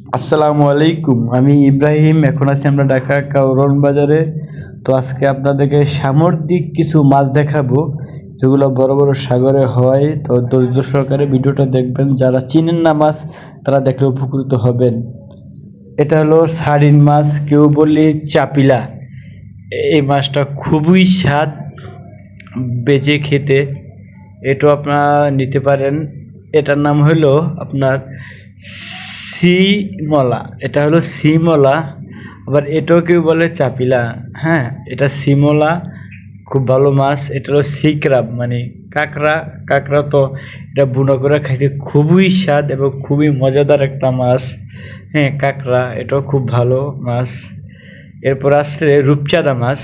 আসসালামু আলাইকুম, আমি ইব্রাহিম। এখন আছি আমরা ঢাকা কারওয়ান বাজারে। তো আজকে আপনাদেরকে সামুদ্রিক কিছু মাছ দেখাবো, যেগুলো বড় বড় সাগরে হয়। তো ধৈর্য সহকারে ভিডিওটা দেখবেন। যারা চিনেন না মাছ, তারা দেখলে উপকৃত হবেন। এটা হলো সার্ডিন মাছ, কেউ বললে চাপিলা। এই মাছটা খুবই স্বাদ, বেজে খেতে। এটাও আপনারা নিতে পারেন। এটার নাম হলো আপনার সিমলা। এটা হলো সিমলা, আবার এটাও কেউ বলে চাপিলা। হ্যাঁ, এটা সিমলা, খুব ভালো মাছ। এটা হলো সি ক্রাব, মানে কাঁকড়া। কাঁকড়া তো এটা বুনো করে খাইতে খুবই স্বাদ এবং খুবই মজাদার একটা মাছ। হ্যাঁ, কাঁকড়া এটাও খুব ভালো মাছ। এরপর আসছে রূপচাঁদা মাছ।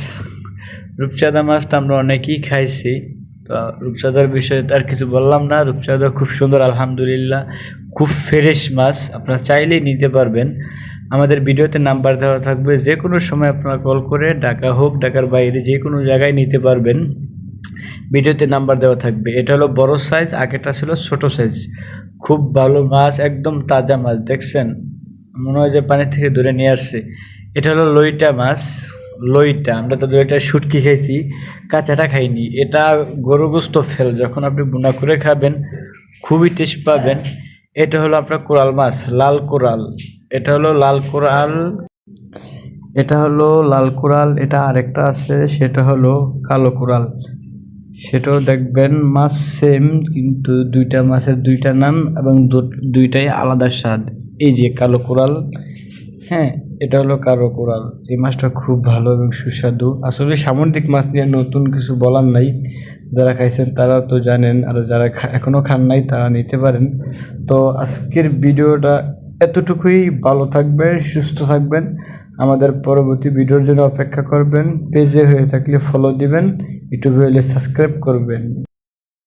রূপচাঁদা মাছটা আমরা অনেকেই খাইছি। তো রূপচাঁদার বিষয়ে তো আর কিছু বললাম না। রূপচাঁদা খুব সুন্দর, আলহামদুলিল্লাহ, খুব ফ্রেশ মাছ। আপনারা চাইলেই নিতে পারবেন। আমাদের ভিডিওতে নাম্বার দেওয়া থাকবে, যে কোনো সময় আপনারা কল করে ঢাকা হোক ঢাকার বাইরে যে কোনো জায়গায় নিতে পারবেন। ভিডিওতে নাম্বার দেওয়া থাকবে। এটা হলো বড় সাইজ, আগেটা ছিল ছোট সাইজ। খুব ভালো মাছ, একদম তাজা মাছ। দেখছেন, মনে হয় যে পানি থেকে ধরে নিয়ে আসছে। এটা হলো লইটা মাছ। লইটা, আমরা তো লইটা শুটকি খাইছি, কাঁচাটা খাইনি। এটা গরু গোস্ত ফেল, যখন আপনি বুনা করে খাবেন খুবই টেস্ট পাবেন। এটা হলো আপনার কোরাল মাছ, লাল কোরাল। এটা হলো লাল কোরাল। এটা হলো লাল কোরাল। এটা আরেকটা আছে, সেটা হলো কালো কোরাল। সেটাও দেখবেন মাছ সেম, কিন্তু দুইটা মাছের দুইটা নাম এবং দুইটাই আলাদা স্বাদ। এই যে কালো কোরাল, হ্যাঁ, এটা হলো কালো কোরাল। এই মাছটা খুব ভালো এবং সুস্বাদু। আসলে সামুদ্রিক মাছ নিয়ে নতুন কিছু বলার নাই। যারা খাইছেন তারা তো জানেন, আর যারা এখনও খান নাই তারা নিতে পারেন। তো আজকের ভিডিওটা এতটুকুই। ভালো থাকবেন, সুস্থ থাকবেন। আমাদের পরবর্তী ভিডিওর জন্য অপেক্ষা করবেন। পেজে হয়ে থাকলে ফলো দিবেন, ইউটিউবে হলে সাবস্ক্রাইব করবেন।